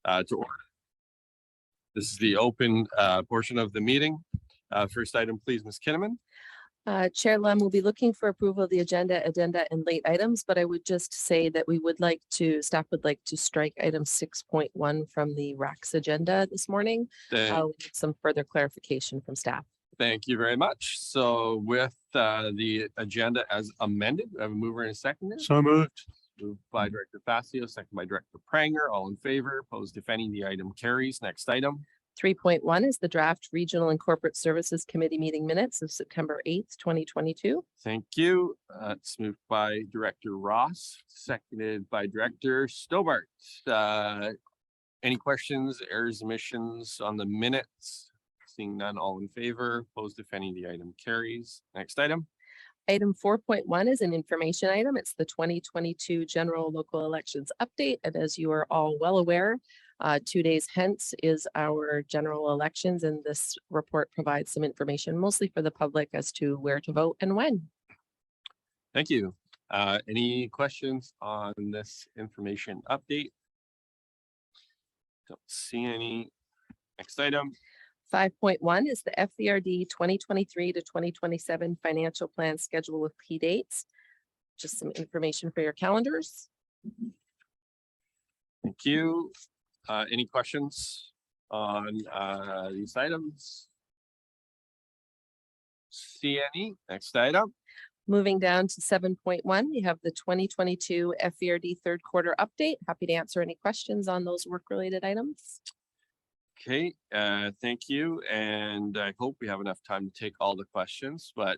To order. This is the open portion of the meeting. First item, please, Ms. Kinnaman. Chair Lum will be looking for approval of the agenda, and late items, but I would just say that staff would like to strike item 6.1 from the RAC's agenda this morning. We need some further clarification from staff. Thank you very much. So with the agenda as amended, I have a mover and a seconder. So moved. Moved by Director Facio, second by Director Pranger. All in favor, opposed if any, the item carries. Next item. 3.1 is the draft Regional and Corporate Services Committee meeting minutes of September 8th, 2022. Thank you. It's moved by Director Ross, seconded by Director Stobart. Any questions, errors, omissions on the minutes? Seeing none, all in favor, opposed if any, the item carries. Next item. Item 4.1 is an information item. It's the 2022 general local elections update. And as you are all well aware, 2 days hence is our general elections, and this report provides some information mostly for the public as to where to vote and when. Thank you. Any questions on this information update? Don't see any. Next item. 5.1 is the FVRD 2023 to 2027 financial plan schedule with key dates. Just some information for your calendars. Thank you. Any questions on these items? See any? Next item. Moving down to 7.1, we have the 2022 FVRD third quarter update. Happy to answer any questions on those work-related items. Okay, thank you. And I hope we have enough time to take all the questions, but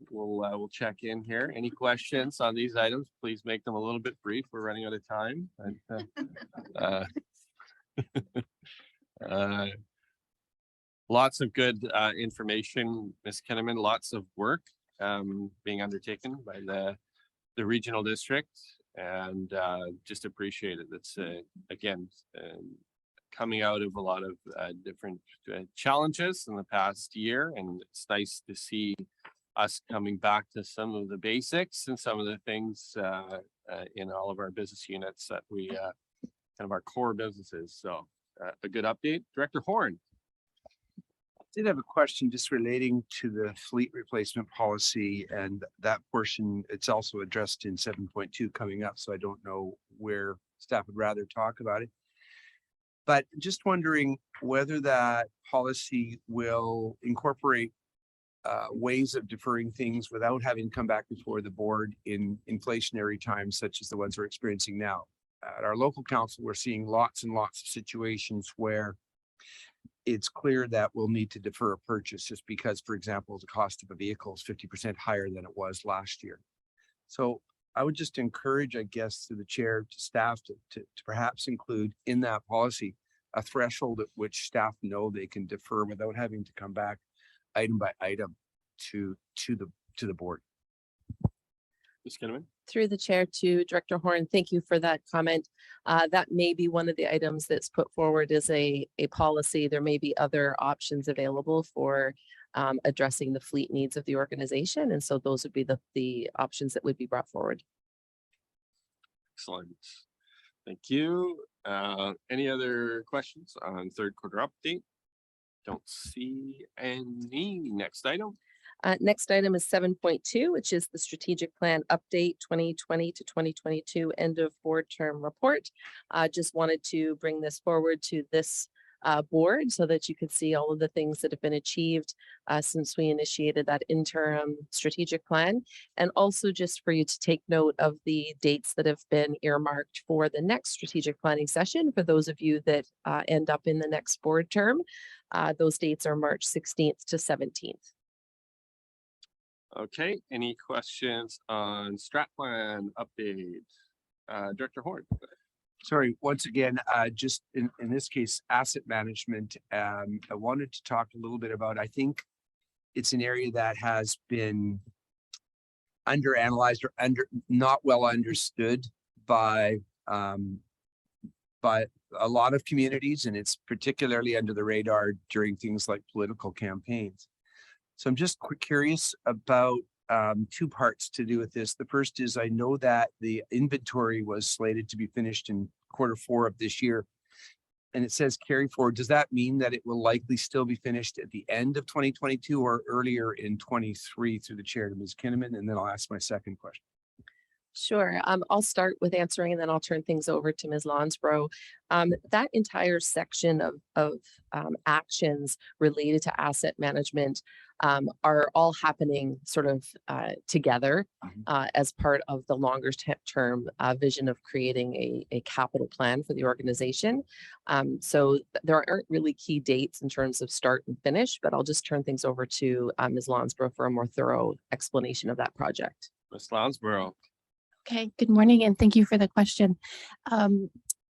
we'll check in here. Any questions on these items? Please make them a little bit brief. We're running out of time. Lots of good information, Ms. Kinnaman, lots of work being undertaken by the regional district, and just appreciate it. That's again coming out of a lot of different challenges in the past year, and it's nice to see us coming back to some of the basics and some of the things in all of our business units that we kind of our core businesses. So a good update. Director Horn. I did have a question just relating to the fleet replacement policy, and that portion, it's also addressed in 7.2 coming up, so I don't know where staff would rather talk about it. But just wondering whether that policy will incorporate ways of deferring things without having to come back before the board in inflationary times such as the ones we're experiencing now. At our local council, we're seeing lots and lots of situations where it's clear that we'll need to defer a purchase just because, for example, the cost of a vehicle is 50% higher than it was last year. So I would just encourage, I guess, to the chair, to staff to perhaps include in that policy a threshold at which staff know they can defer without having to come back item by item to the board. Ms. Kinnaman. Through the chair to Director Horn, thank you for that comment. That may be one of the items that's put forward as a policy. There may be other options available for addressing the fleet needs of the organization. And so those would be the options that would be brought forward. Excellent. Thank you. Any other questions on third quarter update? Don't see any. Next item. Next item is 7.2, which is the strategic plan update 2020 to 2022 end of board term report. Just wanted to bring this forward to this board so that you could see all of the things that have been achieved since we initiated that interim strategic plan. And also just for you to take note of the dates that have been earmarked for the next strategic planning session. For those of you that end up in the next board term, those dates are March 16th to 17th. Okay, any questions on strat plan update? Director Horn. Sorry, once again, just in this case, asset management. I wanted to talk a little bit about, I think it's an area that has been underanalyzed or not well understood by a lot of communities, and it's particularly under the radar during things like political campaigns. So I'm just curious about two parts to do with this. The first is I know that the inventory was slated to be finished in Q4 of this year. and it says carry forward. Does that mean that it will likely still be finished at the end of 2022 or earlier in 23 through the chair to Ms. Kinnaman? And then I'll ask my second question. Sure. I'll start with answering and then I'll turn things over to Ms. Lonsbro. That entire section of actions related to asset management are all happening sort of together as part of the longer term vision of creating a capital plan for the organization. So there aren't really key dates in terms of start and finish, but I'll just turn things over to Ms. Lonsbro for a more thorough explanation of that project. Ms. Lonsbro. Okay, good morning and thank you for the question.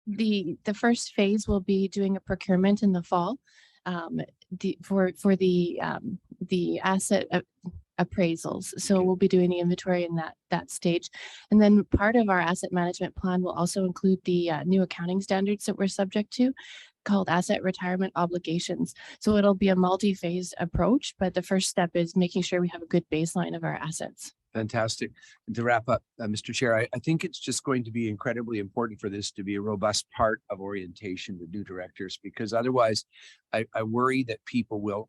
The first phase will be doing a procurement in the fall for the asset appraisals. So we'll be doing the inventory in that stage. And then part of our asset management plan will also include the new accounting standards that we're subject to, called asset retirement obligations. So it'll be a multi-phased approach, but the first step is making sure we have a good baseline of our assets. Fantastic. And to wrap up, Mr. Chair, I think it's just going to be incredibly important for this to be a robust part of orientation to new directors, because otherwise I worry that people will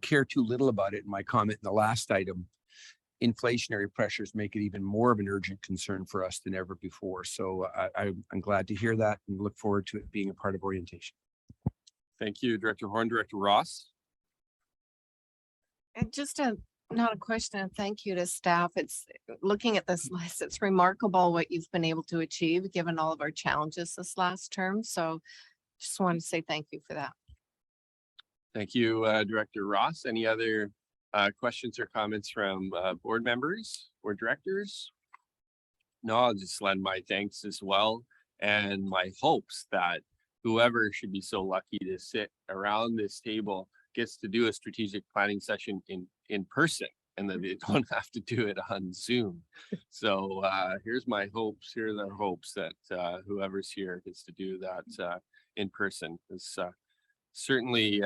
care too little about it. In my comment in the last item, inflationary pressures make it even more of an urgent concern for us than ever before. So I'm glad to hear that and look forward to it being a part of orientation. Thank you, Director Horn. Director Ross. And just not a question, and thank you to staff. It's looking at this list, it's remarkable what you've been able to achieve given all of our challenges this last term. So just want to say thank you for that. Thank you, Director Ross. Any other questions or comments from board members or directors? No, I'll just lend my thanks as well, and my hopes that whoever should be so lucky to sit around this table gets to do a strategic planning session in person, and that they don't have to do it on Zoom. So here's my hopes. Here's our hopes that whoever's here gets to do that in person. It's certainly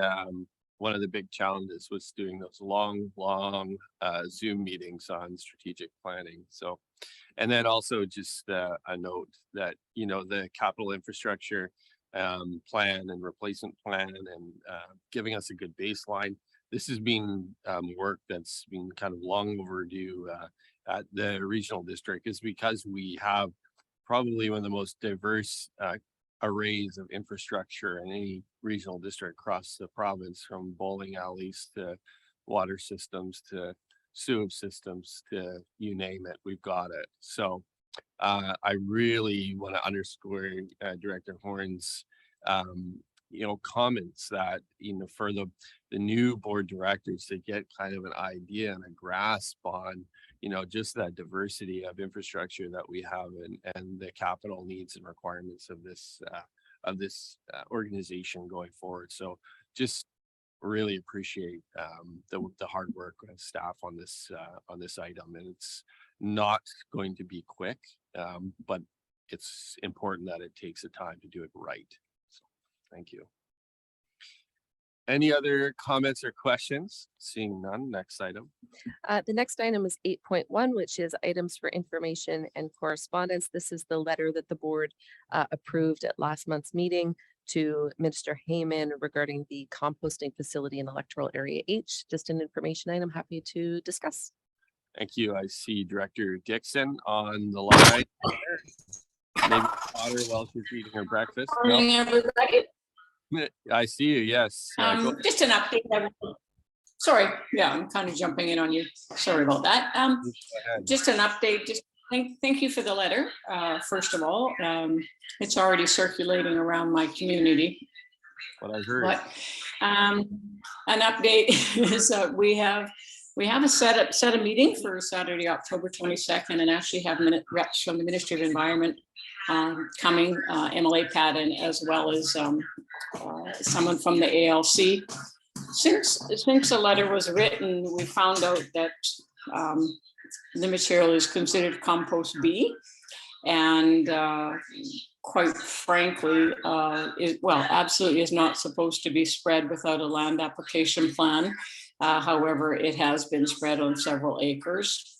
one of the big challenges was doing those long Zoom meetings on strategic planning. So, and then also just a note that, you know, the capital infrastructure plan and replacement plan and giving us a good baseline. This has been work that's been kind of long overdue at the regional district, is because we have probably one of the most diverse arrays of infrastructure in any regional district across the province, from bowling alleys to water systems to sewage systems to you name it, we've got it. So I really want to underscore Director Horn's you know, comments that, you know, for the new board directors to get kind of an idea and a grasp on, you know, just that diversity of infrastructure that we have and the capital needs and requirements of this organization going forward. So just really appreciate the hard work of staff on this item, and it's not going to be quick, but it's important that it takes the time to do it right. So thank you. Any other comments or questions? Seeing none, next item. The next item is 8.1, which is items for information and correspondence. This is the letter that the board approved at last month's meeting to Minister Heyman regarding the composting facility in electoral area H. Just an information item, happy to discuss. Thank you. I see Director Dixon on the line. Maybe water while she's eating her breakfast. Morning, everybody. I see you. Yes. Just an update. Sorry, yeah, I'm kind of jumping in on you. Sorry about that. Just an update. Just thank you for the letter. First of all, it's already circulating around my community. What I heard. But an update is that we have a set a meeting for Saturday, October 22nd, and actually have reps from the Ministry of Environment coming, MLA Patton, as well as someone from the ALC. Since the letter was written, we found out that the material is considered compost B, and quite frankly, absolutely is not supposed to be spread without a land application plan. However, it has been spread on several acres,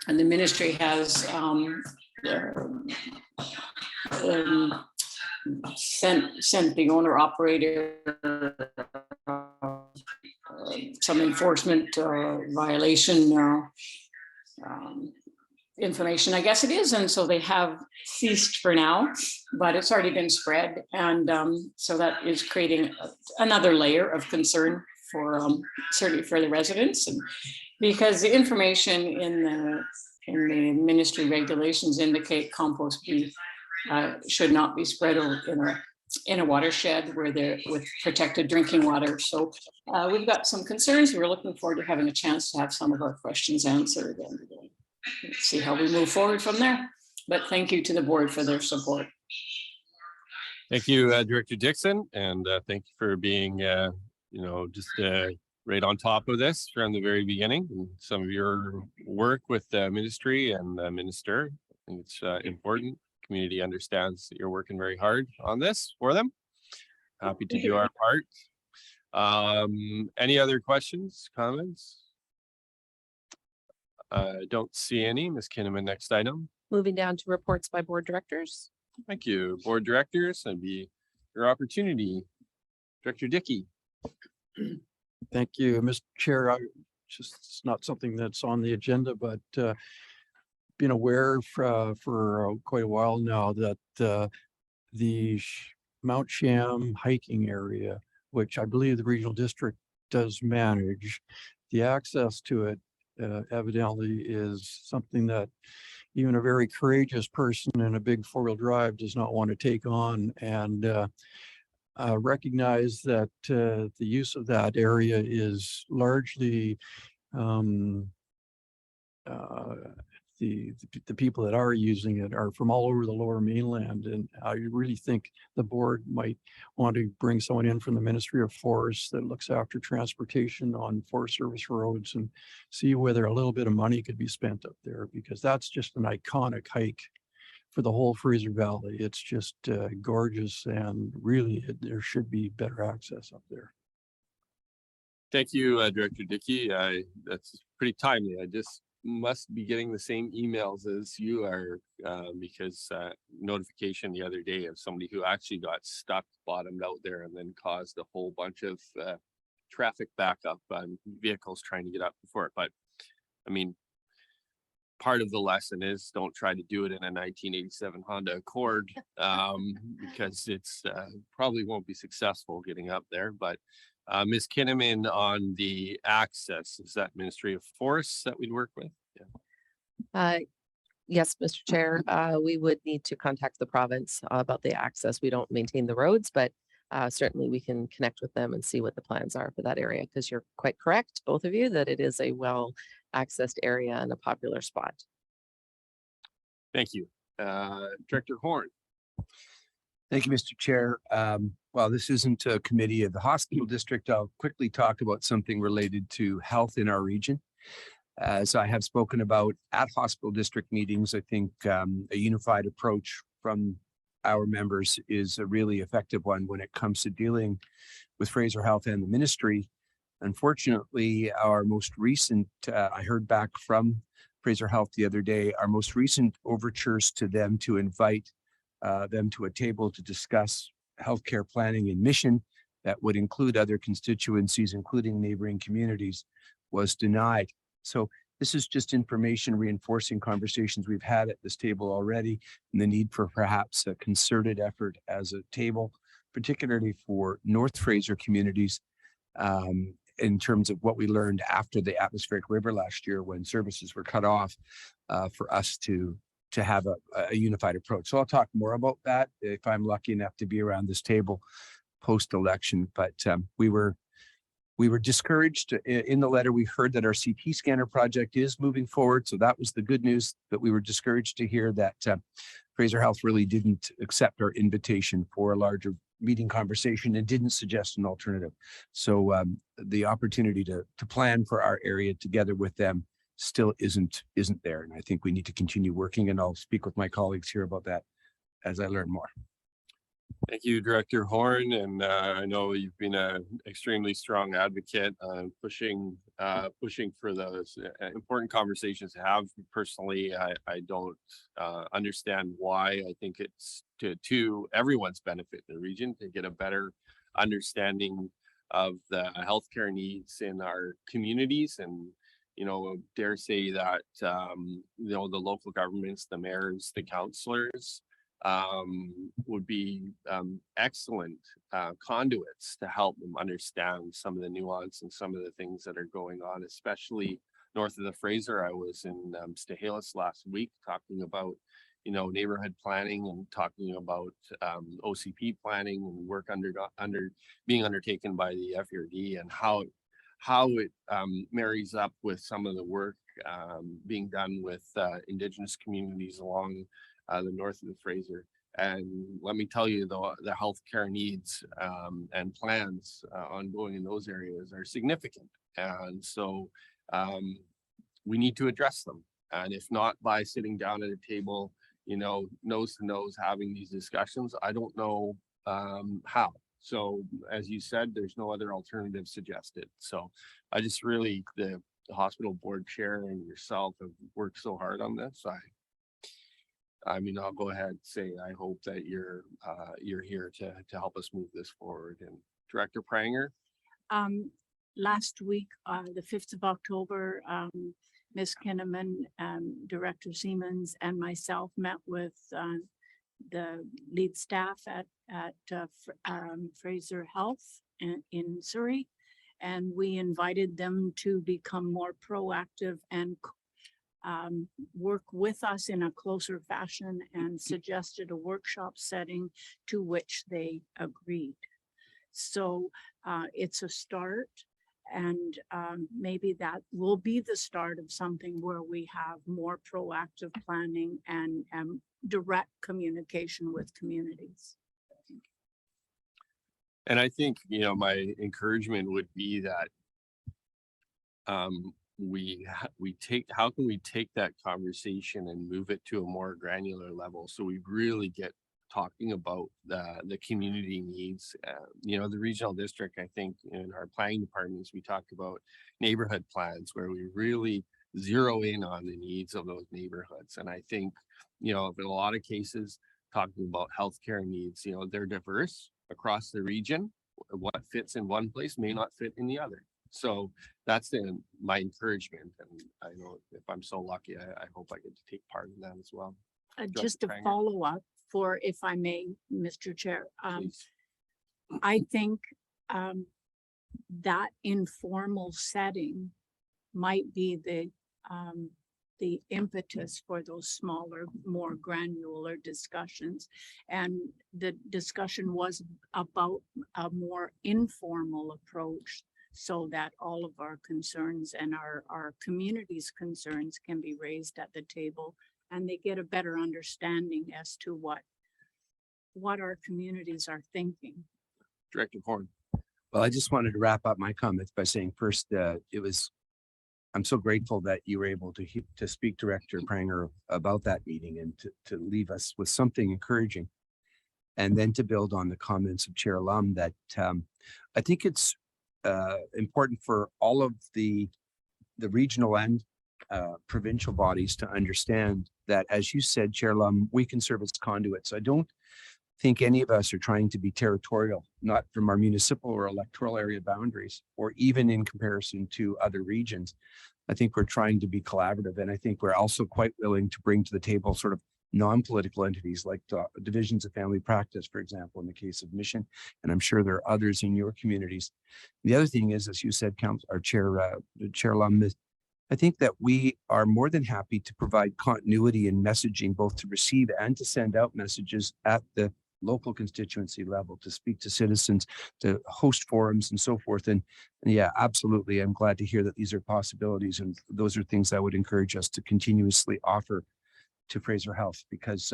and the ministry has sent the owner operator some enforcement violation information, I guess it is. And so they have ceased for now, but it's already been spread. And so that is creating another layer of concern for certainly for the residents, and because the information in the ministry regulations indicate compost beef should not be spread in a watershed where they're with protected drinking water. So we've got some concerns. We're looking forward to having a chance to have some of our questions answered and see how we move forward from there. But thank you to the board for their support. Thank you, Director Dixon, and thank you for being, just right on top of this from the very beginning. And some of your work with the ministry and the minister, I think it's important. Community understands that you're working very hard on this for them. Happy to do our part. Any other questions, comments? Don't see any. Ms. Kinnaman, next item. Moving down to reports by board directors. Thank you. Board directors, that'd be your opportunity. Director Dickey. Thank you, Mr. Chair. It's not something that's on the agenda, but been aware for quite a while now that the Mount Sham hiking area, which I believe the regional district does manage, the access to it evidently is something that even a very courageous person in a big four-wheel drive does not want to take on, and recognize that the use of that area is largely the people that are using it are from all over the Lower Mainland. And I really think the board might want to bring someone in from the Ministry of Forests that looks after transportation on Forest Service roads and see whether a little bit of money could be spent up there, because that's just an iconic hike for the whole Fraser Valley. It's just gorgeous, and really there should be better access up there. Thank you, Director Dickey. That's pretty timely. I just must be getting the same emails as you are, because notification the other day of somebody who actually got stuck bottomed out there and then caused a whole bunch of traffic backup on vehicles trying to get up before it. But I mean, part of the lesson is don't try to do it in a 1987 Honda Accord, because it's probably won't be successful getting up there. But Ms. Kinnaman, on the access, is that Ministry of Forests that we'd work with? Yeah. Yes, Mr. Chair, we would need to contact the province about the access. We don't maintain the roads, but certainly we can connect with them and see what the plans are for that area, because you're quite correct, both of you, that it is a well accessed area and a popular spot. Thank you. Director Horn. Thank you, Mr. Chair. While this isn't a committee of the hospital district, I'll quickly talk about something related to health in our region. As I have spoken about at hospital district meetings, I think a unified approach from our members is a really effective one when it comes to dealing with Fraser Health and the ministry. Unfortunately, our most recent, I heard back from Fraser Health the other day, our most recent overtures to them to invite them to a table to discuss healthcare planning and mission that would include other constituencies, including neighboring communities, was denied. So this is just information reinforcing conversations we've had at this table already, and the need for perhaps a concerted effort as a table, particularly for North Fraser communities, in terms of what we learned after the atmospheric river last year when services were cut off, for us to have a unified approach. So I'll talk more about that if I'm lucky enough to be around this table post-election. But we were discouraged. In the letter, we heard that our CT scanner project is moving forward. So that was the good news, but we were discouraged to hear that Fraser Health really didn't accept our invitation for a larger meeting conversation and didn't suggest an alternative. So the opportunity to plan for our area together with them still isn't there. And I think we need to continue working, and I'll speak with my colleagues here about that as I learn more. Thank you, Director Horn, and I know you've been an extremely strong advocate pushing for those important conversations to have. Personally, I don't understand why. I think it's to everyone's benefit in the region to get a better understanding of the healthcare needs in our communities, and dare say that the local governments, the mayors, the councillors would be excellent conduits to help them understand some of the nuance and some of the things that are going on, especially north of the Fraser. I was in Stehelas last week talking about neighborhood planning and talking about OCP planning and work being undertaken by the FRD, and how it marries up with some of the work being done with Indigenous communities along the north of the Fraser. And let me tell you, the healthcare needs and plans ongoing in those areas are significant. And so we need to address them. And if not by sitting down at a table, nose to nose, having these discussions, I don't know how. So as you said, there's no other alternative suggested. So I just really, the hospital board chair and yourself have worked so hard on this. I mean, I'll go ahead and say, I hope that you're here to help us move this forward. And Director Pranger? Last week, the 5th of October, Ms. Kinnaman, Director Siemens, and myself met with the lead staff at Fraser Health in Surrey, and we invited them to become more proactive and work with us in a closer fashion, and suggested a workshop setting, to which they agreed. So it's a start, and maybe that will be the start of something where we have more proactive planning and direct communication with communities. And I think, my encouragement would be that how can we take that conversation and move it to a more granular level, so we really get talking about the community needs. The regional district, I think in our planning departments, we talk about neighborhood plans where we really zero in on the needs of those neighborhoods. And I think, in a lot of cases, talking about healthcare needs, they're diverse across the region. What fits in one place may not fit in the other. So that's my encouragement. And I know if I'm so lucky, I hope I get to take part in that as well. Just to Pranger? follow up, for, if I may, Mr. Chair, Please. I think that informal setting might be the impetus for those smaller, more granular discussions. And the discussion was about a more informal approach, so that all of our concerns and our community's concerns can be raised at the table, and they get a better understanding as to what our communities are thinking. Director Horn. Well, I just wanted to wrap up my comments by saying first, I'm so grateful that you were able to speak to Director Pranger about that meeting, and to leave us with something encouraging, and then to build on the comments of Chair Lum, that I think it's important for all of the regional and provincial bodies to understand that, as you said, Chair Lum, we can serve as conduits. I don't think any of us are trying to be territorial, not from our municipal or electoral area boundaries, or even in comparison to other regions. I think we're trying to be collaborative, and I think we're also quite willing to bring to the table sort of non-political entities like divisions of family practice, for example, in the case of Mission, and I'm sure there are others in your communities. The other thing is, as you said, Chair Lum, I think that we are more than happy to provide continuity in messaging, both to receive and to send out messages at the local constituency level, to speak to citizens, to host forums and so forth. And yeah, absolutely. I'm glad to hear that these are possibilities. And those are things I would encourage us to continuously offer to Fraser Health, because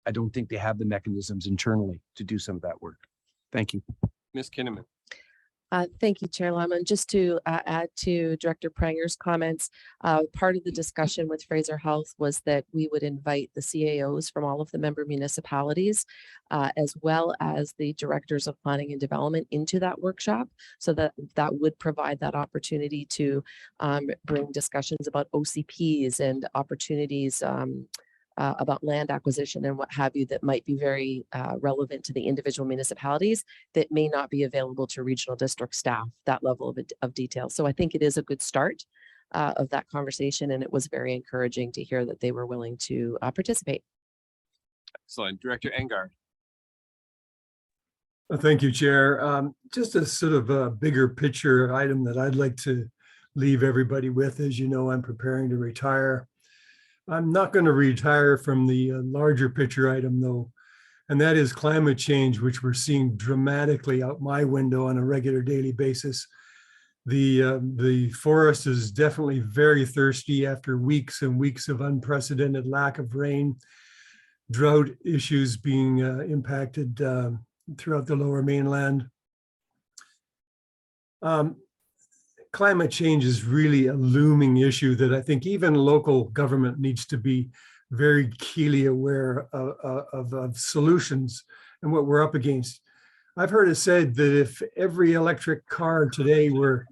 I don't think they have the mechanisms internally to do some of that work. Thank you. Ms. Kinnaman. Thank you, Chair Lyman. Just to add to Director Pranger's comments, part of the discussion with Fraser Health was that we would invite the CAOs from all of the member municipalities, as well as the directors of planning and development into that workshop. So that would provide that opportunity to bring discussions about OCPs and opportunities about land acquisition and what have you that might be very relevant to the individual municipalities that may not be available to regional district staff, that level of detail. So I think it is a good start of that conversation, and it was very encouraging to hear that they were willing to participate. Excellent. Director Engar. Thank you, Chair. Just a sort of a bigger picture item that I'd like to leave everybody with. As you know, I'm preparing to retire. I'm not going to retire from the larger picture item though, and that is climate change, which we're seeing dramatically out my window on a regular daily basis. The forest is definitely very thirsty after weeks and weeks of unprecedented lack of rain, drought issues being impacted throughout the lower mainland. Climate change is really a looming issue that I think even local government needs to be very keenly aware of solutions and what we're up against. I've heard it said that if every car today were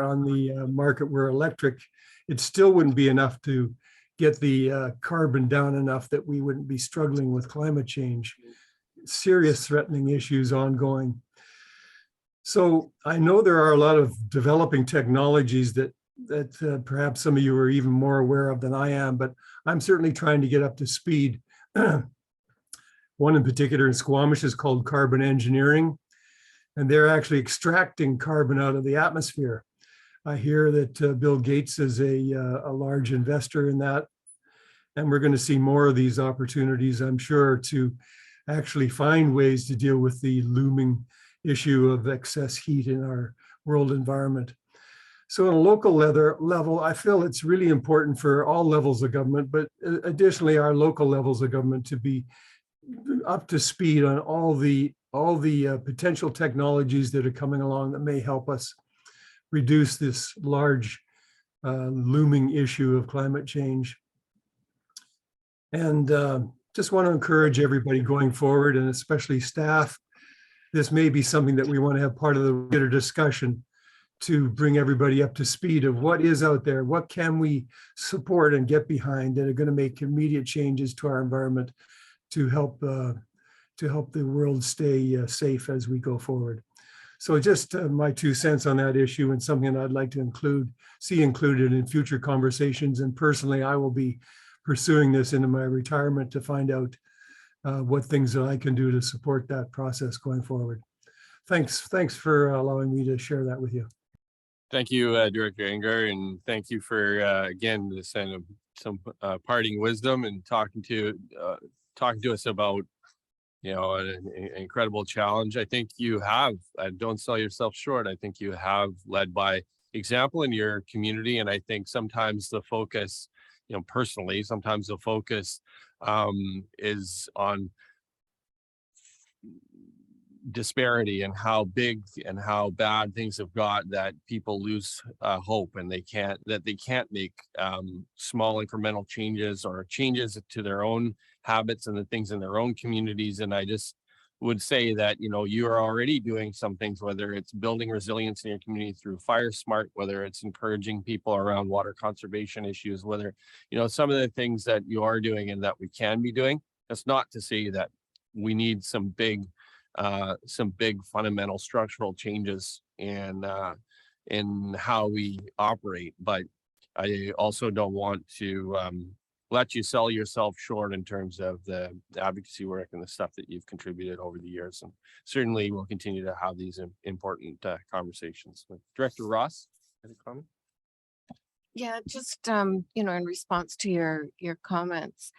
on the market were electric, it still wouldn't be enough to get the carbon down enough that we wouldn't be struggling with climate change. Serious threatening issues ongoing. So I know there are a lot of developing technologies that perhaps some of you are even more aware of than I am, but I'm certainly trying to get up to speed. One in particular in Squamish is called carbon engineering, and they're actually extracting carbon out of the atmosphere. I hear that Bill Gates is a large investor in that, and we're going to see more of these opportunities, I'm sure, to actually find ways to deal with the looming issue of excess heat in our world environment. So on a local level, I feel it's really important for all levels of government, but additionally our local levels of government to be up to speed on all the potential technologies that are coming along that may help us reduce this large looming issue of climate change. And just want to encourage everybody going forward, and especially staff, this may be something that we want to have part of the regular discussion to bring everybody up to speed of what is out there, what can we support and get behind that are going to make immediate changes to our environment to help the world stay safe as we go forward. So just my 2 cents on that issue, and something that I'd like to see included in future conversations. And personally, I will be pursuing this into my retirement to find out what things that I can do to support that process going forward. Thanks for allowing me to share that with you. Thank you, Director Engar, and thank you for again some parting wisdom and talking to us about an incredible challenge. I think you have. Don't sell yourself short. I think you have led by example in your community, and I think sometimes the focus, personally, sometimes the focus is on disparity and how big and how bad things have got that people lose hope, and they can't make small incremental changes or changes to their own habits and the things in their own communities. And I just would say that you are already doing some things, whether it's building resilience in your community through Fire Smart, whether it's encouraging people around water conservation issues, whether some of the things that you are doing and that we can be doing. That's not to say that we need some big fundamental structural changes in how we operate, but I also don't want to let you sell yourself short in terms of the advocacy work and the stuff that you've contributed over the years. And certainly we'll continue to have these important conversations. Director Ross, any comment? Yeah, just, in response to your comments,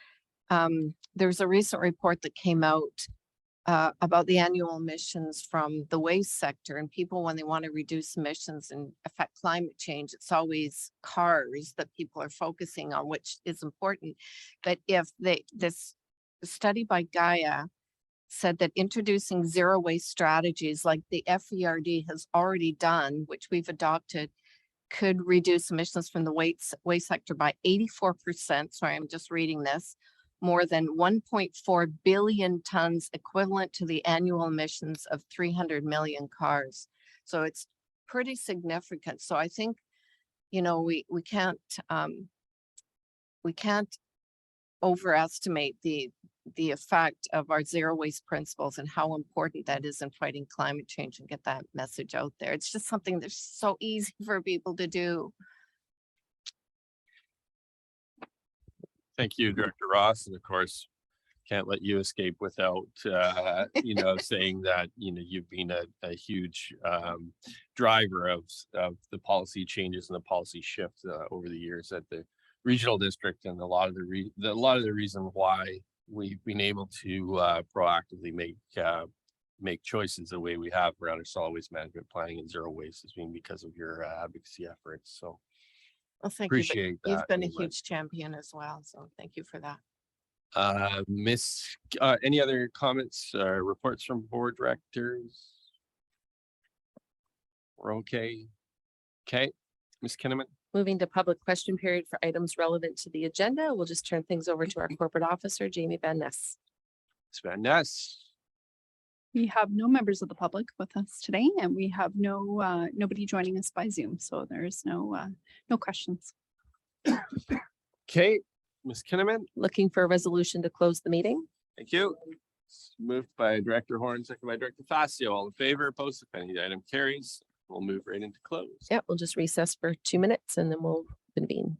there's a recent report that came out about the annual emissions from the waste sector, and people, when they want to reduce emissions and affect climate change, it's always cars that people are focusing on, which is important. But if this study by Gaia said that introducing zero waste strategies like the FERD has already done, which we've adopted, could reduce emissions from the waste sector by 84%. Sorry, I'm just reading this. More than 1.4 billion tons, equivalent to the annual emissions of 300 million cars. So it's pretty significant. So I think, you know, we can't overestimate the effect of our zero waste principles and how important that is in fighting climate change and get that message out there. It's just something that's so easy for people to do. Thank you, Director Ross. And of course, can't let you escape without, you know, saying that, you know, you've been a huge driver of the policy changes and the policy shift over the years at the regional district, and a lot of the reason why we've been able to proactively make choices the way we have around our solid waste management planning and zero waste has been because of your advocacy efforts. So Well, thank you. But appreciate that. you've been a very much. huge champion as well. So thank you for that. Any other comments, reports from board directors? We're okay. Okay, Ms. Kinnaman. Moving to public question period for items relevant to the agenda. We'll just turn things over to our corporate officer, Jamie Van Ness. Ms. Van Ness. We have no members of the public with us today, and we have nobody joining us by Zoom, so there's no questions. Okay, Ms. Kinnaman. Looking for a resolution to close the meeting. Thank you. Moved by Director Horn, second by Director Facio. All in favor, opposed, if any item carries, we'll move right into close. Yeah, we'll just recess for 2 minutes and then we'll convene.